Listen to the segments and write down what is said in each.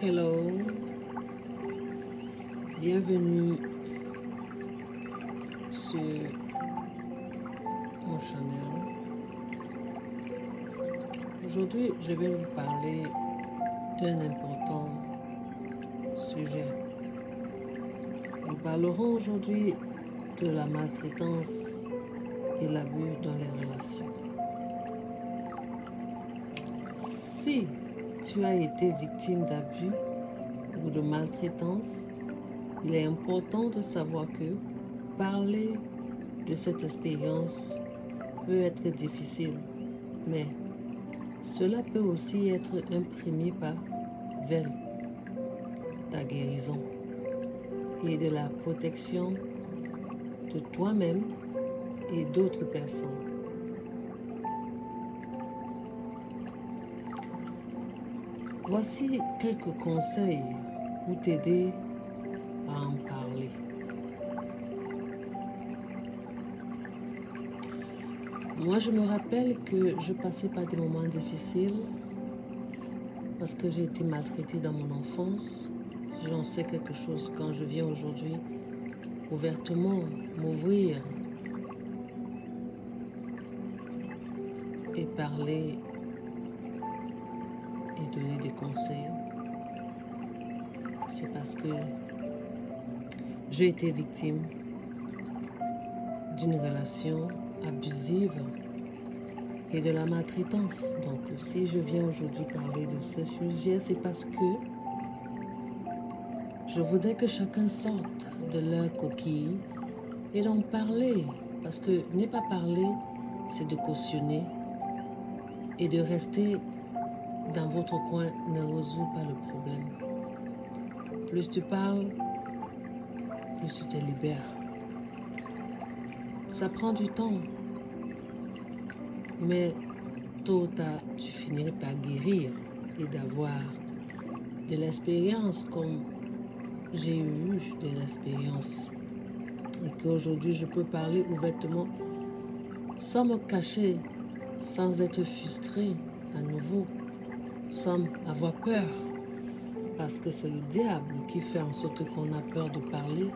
Hello, bienvenue sur mon channel. Aujourd'hui, je vais vous parler d'un important sujet. Nous parlerons aujourd'hui de la maltraitance et l'abus dans les relations. Si tu as été victime d'abus ou de maltraitance, il est important de savoir que parler de cette expérience peut être difficile, mais cela peut aussi être un premier pas vers ta guérison et de la protection de toi-même et d'autres personnes. Voici quelques conseils pour t'aider à en parler. Moi, je me rappelle que je passais par des moments difficiles parce que j'ai été maltraitée dans mon enfance. J'en sais quelque chose quand je viens aujourd'hui ouvertement m'ouvrir et parler et donner des conseils. C'est parce que j'ai été victime d'une relation abusive et de la maltraitance. Donc, si je viens aujourd'hui parler de ce sujet, c'est parce que je voudrais que chacun sorte de leur coquille et d'en parler. Parce que ne pas parler, c'est de cautionner et de rester dans votre coin ne résout pas le problème. Plus tu parles, plus tu te libères. Ça prend du temps, mais tôt ou tard, tu finiras par guérir et d'avoir de l'expérience comme j'ai eu de l'expérience. Et qu'aujourd'hui, je peux parler ouvertement sans me cacher, sans être frustrée à nouveau, sans avoir peur. Parce que c'est le diable qui fait en sorte qu'on a peur de parler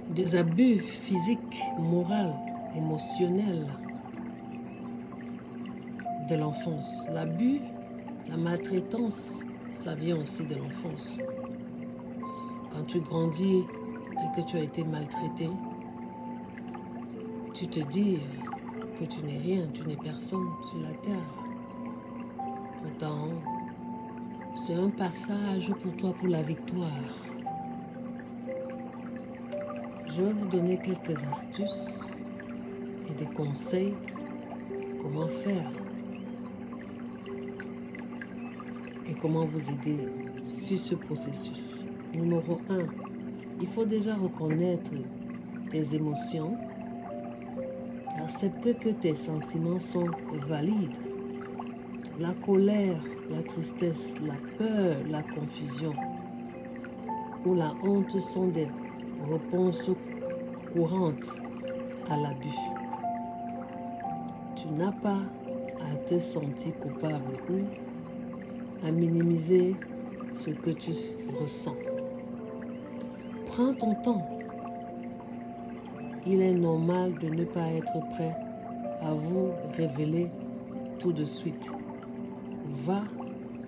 des abus physiques, moraux, émotionnels de l'enfance. L'abus, la maltraitance, ça vient aussi de l'enfance. Quand tu grandis et que tu as été maltraité, tu te dis que tu n'es rien, tu n'es personne sur la terre. Pourtant, c'est un passage pour toi pour la victoire. Je vais vous donner quelques astuces et des conseils comment faire et comment vous aider sur ce processus. Numéro 1, il faut déjà reconnaître tes émotions, accepter que tes sentiments sont valides. La colère, la tristesse, la peur, la confusion ou la honte sont des réponses courantes à l'abus. Tu n'as pas à te sentir coupable ou à minimiser ce que tu ressens. Prends ton temps. Il est normal de ne pas être prêt à vous révéler tout de suite. Va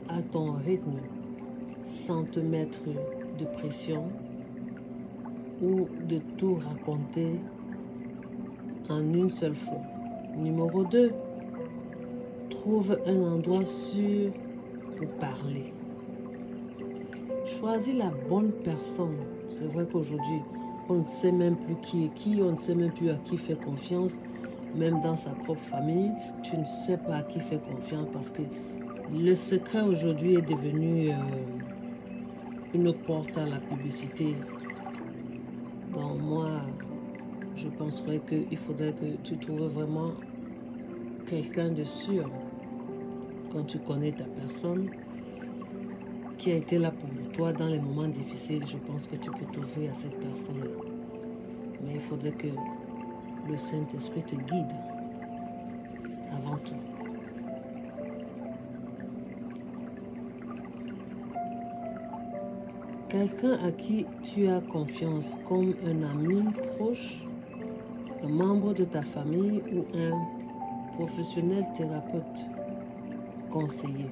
à ton rythme sans te mettre de pression ou de tout raconter en une seule fois. Numéro 2, trouve un endroit sûr pour parler. Choisis la bonne personne. C'est vrai qu'aujourd'hui, on ne sait même plus qui est qui, on ne sait même plus à qui faire confiance. Même dans sa propre famille, tu ne sais pas à qui faire confiance parce que le secret aujourd'hui est devenu une porte à la publicité. Donc moi, je penserais qu'il faudrait que tu trouves vraiment quelqu'un de sûr quand tu connais ta personne qui a été là pour toi dans les moments difficiles. Je pense que tu peux t'ouvrir à cette personne-là. Mais il faudrait que le Saint-Esprit te guide avant tout. Quelqu'un à qui tu as confiance comme un ami proche, un membre de ta famille ou un professionnel thérapeute conseiller.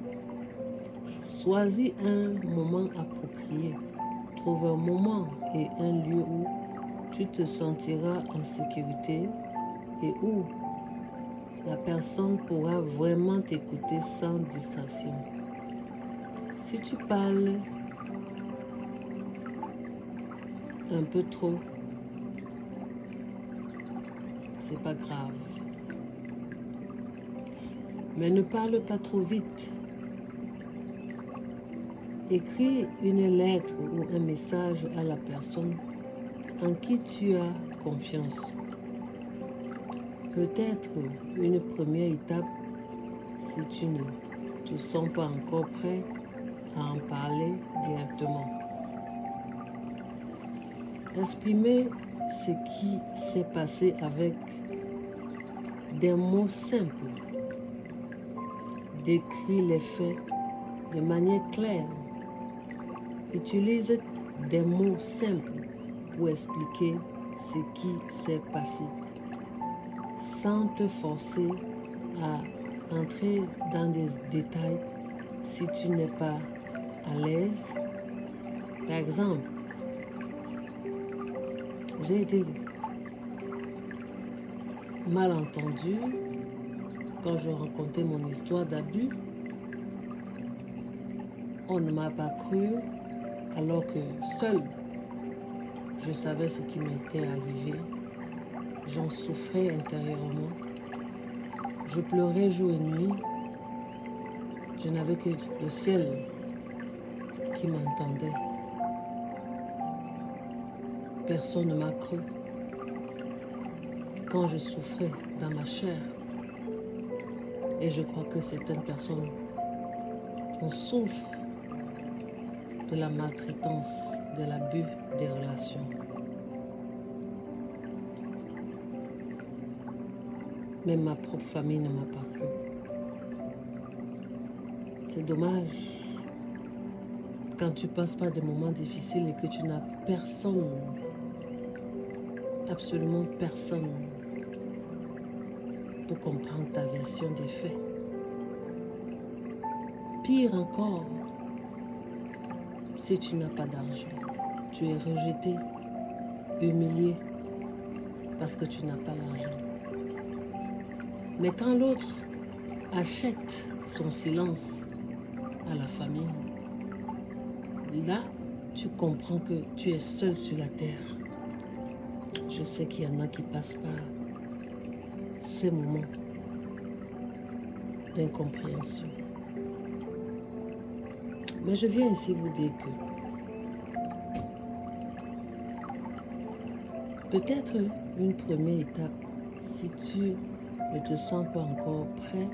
Choisis un moment approprié. Trouve un moment et un lieu où tu te sentiras en sécurité et où la personne pourra vraiment t'écouter sans distraction. Si tu parles un peu trop, c'est pas grave. Mais ne parle pas trop vite. Écris une lettre ou un message à la personne en qui tu as confiance. Peut-être une première étape si tu ne te sens pas encore prêt à en parler directement. Exprimer ce qui s'est passé avec des mots simples. Décris les faits de manière claire. Utilise des mots simples pour expliquer ce qui s'est passé, sans te forcer à entrer dans des détails si tu n'es pas à l'aise. Par exemple, j'ai été mal entendue quand je racontais mon histoire d'abus. On ne m'a pas cru alors que seul je savais ce qui m'était arrivé. J'en souffrais intérieurement. Je pleurais jour et nuit. Je n'avais que le ciel qui m'entendait. Personne ne m'a cru. Quand je souffrais dans ma chair, et je crois que certaines personnes, on souffre de la maltraitance, de l'abus des relations. Même ma propre famille ne m'a pas cru. C'est dommage quand tu passes par des moments difficiles et que tu n'as personne, absolument personne, pour comprendre ta version des faits. Pire encore, si tu n'as pas d'argent, tu es rejeté, humilié, parce que tu n'as pas l'argent. Mais quand l'autre achète son silence à la famille, là, tu comprends que tu es seul sur la terre. Je sais qu'il y en a qui passent par ces moments d'incompréhension. Mais je viens ici vous dire que peut-être une première étape, si tu ne te sens pas encore prêt,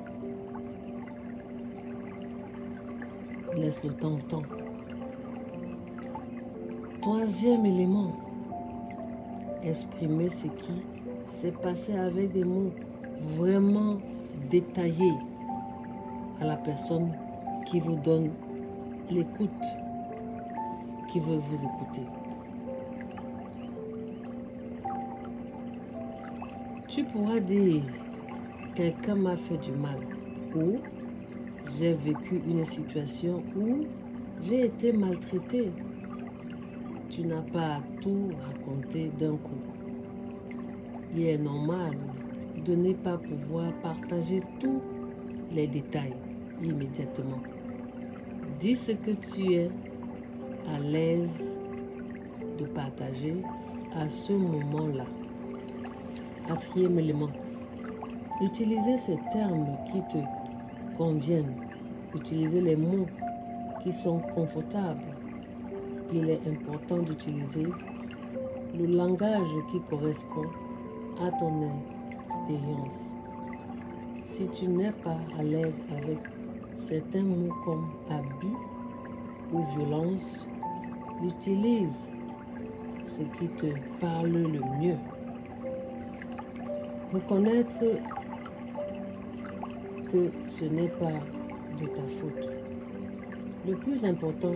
laisse le temps au temps. Troisième élément, exprimer ce qui s'est passé avec des mots vraiment détaillés à la personne qui vous donne l'écoute, qui veut vous écouter. Tu pourras dire, quelqu'un m'a fait du mal, ou j'ai vécu une situation où j'ai été maltraité. Tu n'as pas à tout raconter d'un coup. Il est normal de ne pas pouvoir partager tous les détails immédiatement. Dis ce que tu es à l'aise de partager à ce moment-là. Quatrième élément, utilisez ces termes qui te conviennent. Utilisez les mots qui sont confortables. Il est important d'utiliser le langage qui correspond à ton expérience. Si tu n'es pas à l'aise avec certains mots comme abus ou violence, utilise ce qui te parle le mieux. Reconnaître que ce n'est pas de ta faute. Le plus important,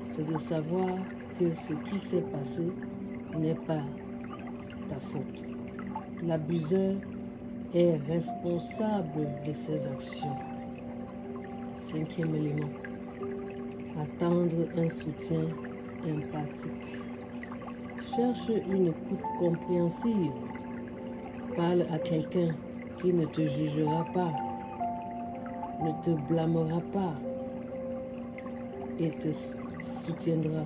c'est de savoir que ce qui s'est passé n'est pas ta faute. L'abuseur est responsable de ses actions. 5e élément, attendre un soutien empathique. Cherche une écoute compréhensive. Parle à quelqu'un qui ne te jugera pas, ne te blâmera pas et te soutiendra.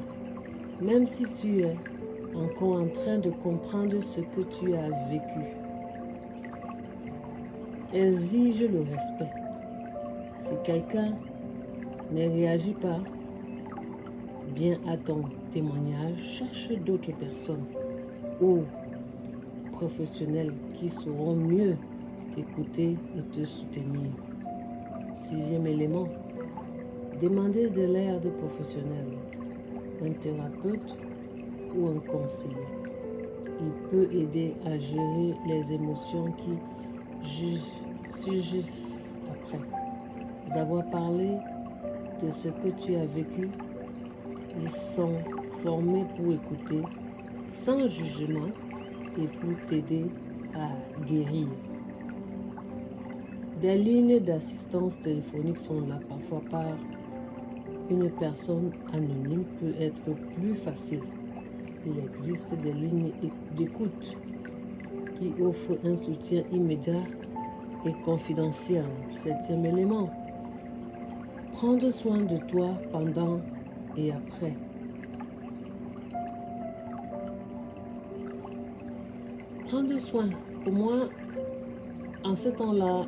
Même si tu es encore en train de comprendre ce que tu as vécu. Exige le respect. Si quelqu'un ne réagit pas bien à ton témoignage, cherche d'autres personnes ou professionnels qui sauront mieux t'écouter et te soutenir. 6e élément, demander de l'aide professionnelle, un thérapeute ou un conseiller. Il peut aider à gérer les émotions qui surgissent après. Avoir parlé de ce que tu as vécu, ils sont formés pour écouter sans jugement et pour t'aider à guérir. Des lignes d'assistance téléphonique sont là parfois par une personne anonyme peut être plus facile. Il existe des lignes d'écoute qui offrent un soutien immédiat et confidentiel. 7e élément, prendre soin de toi pendant et après. Prendre soin, pour moi, en ce temps-là,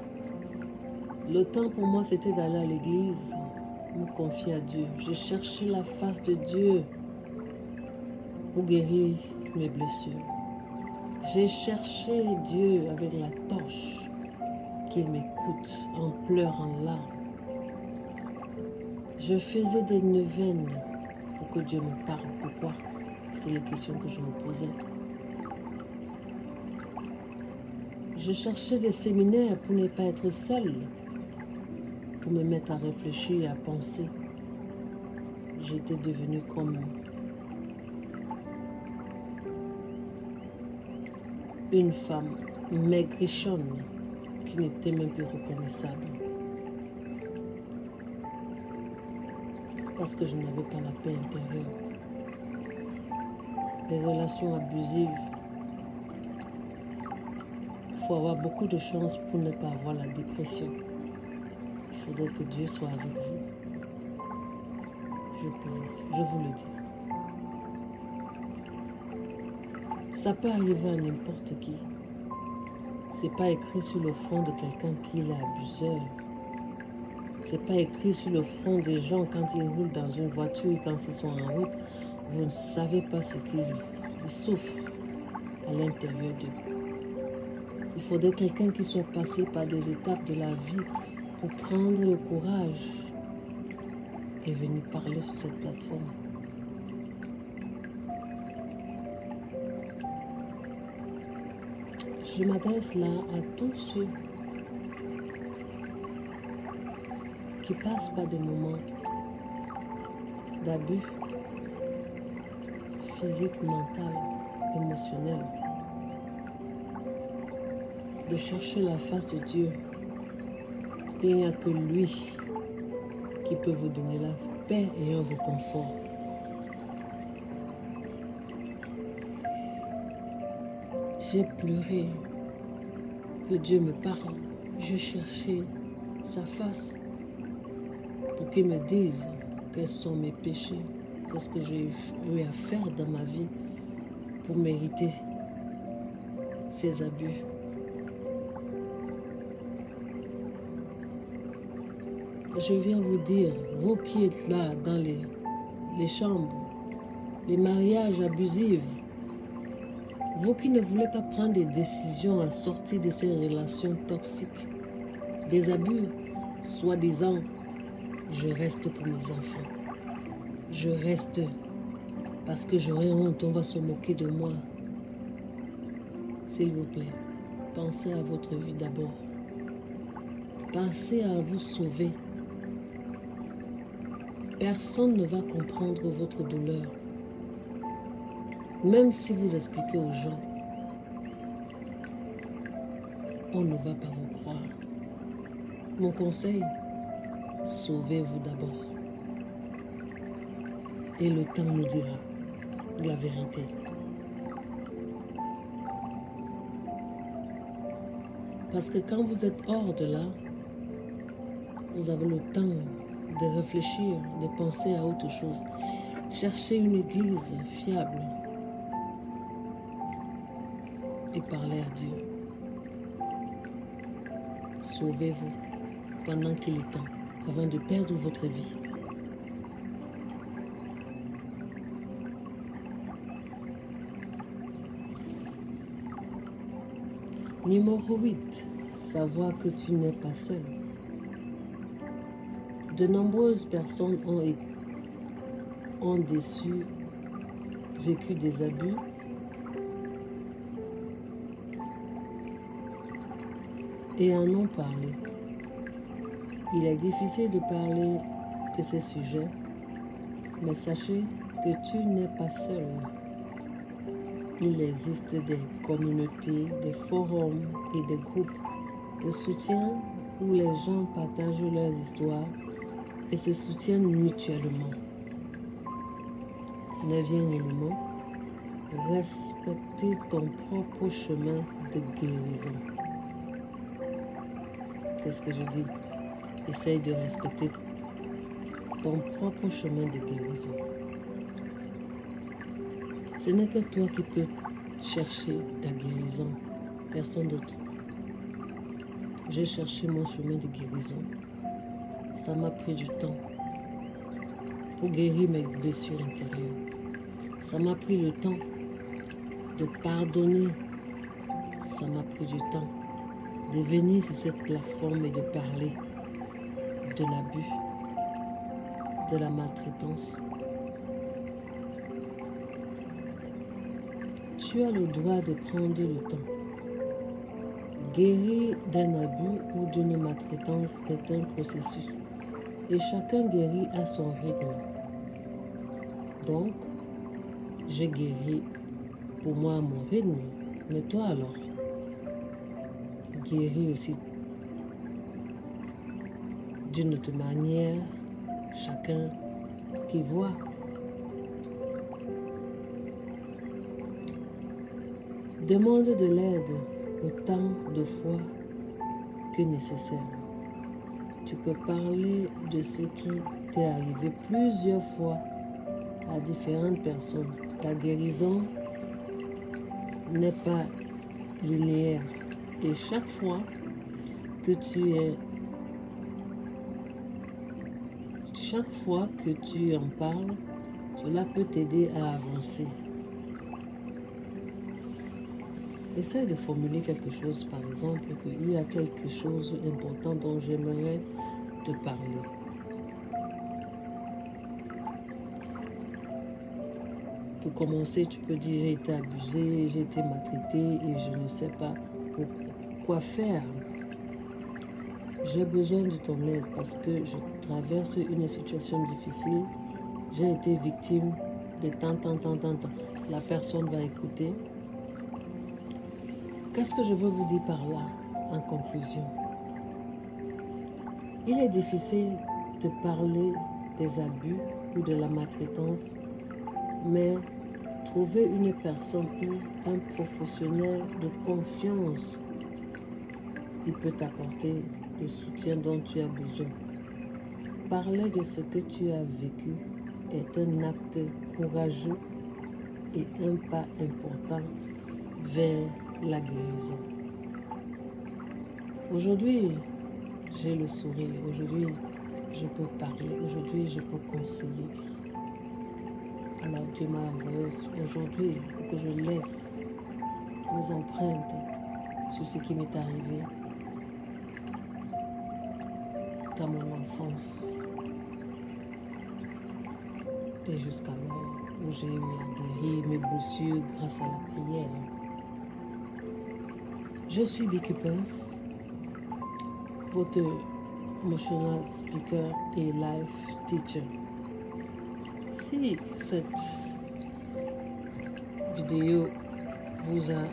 le temps pour moi c'était d'aller à l'église, me confier à Dieu. Je cherchais la face de Dieu pour guérir mes blessures. J'ai cherché Dieu avec la torche, qu'il m'écoute en pleurs, en larmes. Je faisais des neuvaines pour que Dieu me parle. Pourquoi? C'est les questions que je me posais. Je cherchais des séminaires pour ne pas être seule, pour me mettre à réfléchir et à penser. J'étais devenue comme une femme maigrichonne qui n'était même plus reconnaissable. Parce que je n'avais pas la paix intérieure. Les relations abusives, il faut avoir beaucoup de chance pour ne pas avoir la dépression. Il faudrait que Dieu soit avec vous. Je vous le dis. Ça peut arriver à n'importe qui. C'est pas écrit sur le front de quelqu'un qu'il est abuseur. C'est pas écrit sur le front des gens quand ils roulent dans une voiture et quand ils sont en route. Vous ne savez pas ce qu'ils souffrent à l'intérieur d'eux. Il faudrait quelqu'un qui soit passé par des étapes de la vie pour prendre le courage et venir parler sur cette plateforme. Je m'adresse là à tous ceux qui passent par des moments d'abus physique, mental, émotionnel, de chercher la face de Dieu. Et il n'y a que lui qui peut vous donner la paix et un réconfort. J'ai pleuré que Dieu me parle. Je cherchais sa face pour qu'il me dise quels sont mes péchés, qu'est-ce que j'ai eu à faire dans ma vie pour mériter ces abus. Je viens vous dire, vous qui êtes là dans les chambres, les mariages abusifs, vous qui ne voulez pas prendre des décisions à sortir de ces relations toxiques, des abus, soi-disant, je reste pour mes enfants. Je reste parce que j'aurai honte, on va se moquer de moi. S'il vous plaît, pensez à votre vie d'abord. Pensez à vous sauver. Personne ne va comprendre votre douleur. Même si vous expliquez aux gens, on ne va pas vous croire. Mon conseil, sauvez-vous d'abord. Et le temps nous dira la vérité. Parce que quand vous êtes hors de là, vous avez le temps de réfléchir, de penser à autre chose. Cherchez une église fiable et parlez à Dieu. Sauvez-vous pendant qu'il est temps, avant de perdre votre vie. Numéro 8. Savoir que tu n'es pas seul. De nombreuses personnes ont déçu, vécu des abus, et en ont parlé. Il est difficile de parler de ces sujets, mais sachez que tu n'es pas seul. Il existe des communautés, des forums et des groupes de soutien où les gens partagent leurs histoires et se soutiennent mutuellement. 9e élément, respecter ton propre chemin de guérison. Qu'est-ce que je dis? Essaye de respecter ton propre chemin de guérison. Ce n'est que toi qui peux chercher ta guérison, personne d'autre. J'ai cherché mon chemin de guérison. Ça m'a pris du temps pour guérir mes blessures intérieures. Ça m'a pris le temps de pardonner. Ça m'a pris du temps de venir sur cette plateforme et de parler de l'abus, de la maltraitance. Tu as le droit de prendre le temps. Guérir d'un abus ou d'une maltraitance est un processus et chacun guérit à son rythme. Donc, j'ai guéri pour moi à mon rythme, mais toi alors, guéris aussi d'une autre manière, chacun qui voit. Demande de l'aide autant de fois que nécessaire. Tu peux parler de ce qui t'est arrivé plusieurs fois à différentes personnes. Ta guérison n'est pas linéaire et chaque fois que tu en parles, cela peut t'aider à avancer. Essaie de formuler quelque chose, par exemple, qu'il y a quelque chose d'important dont j'aimerais te parler. Pour commencer, tu peux dire j'ai été abusé, j'ai été maltraité et je ne sais pas quoi faire. J'ai besoin de ton aide parce que je traverse une situation difficile. J'ai été victime de tant. La personne va écouter. Qu'est-ce que je veux vous dire par là, en conclusion? Il est difficile de parler des abus ou de la maltraitance, mais trouver une personne ou un professionnel de confiance, il peut t'apporter le soutien dont tu as besoin. Parler de ce que tu as vécu est un acte courageux et un pas important vers la guérison. Aujourd'hui, j'ai le sourire. Aujourd'hui, je peux parler. Aujourd'hui, je peux conseiller. Alors, Dieu m'a envoyé aujourd'hui pour que je laisse mes empreintes sur ce qui m'est arrivé dans mon enfance et jusqu'alors où j'ai eu à guérir mes blessures grâce à la prière. Je suis Beekeeper, votre emotional speaker et life teacher. Si cette vidéo vous a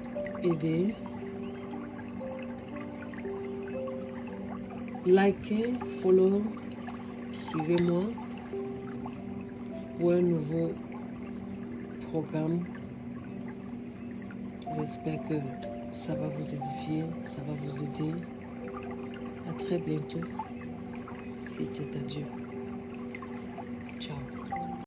aidé. Likez, follow, suivez-moi pour un nouveau programme. J'espère que ça va vous édifier, ça va vous aider. À très bientôt. C'était à Dieu.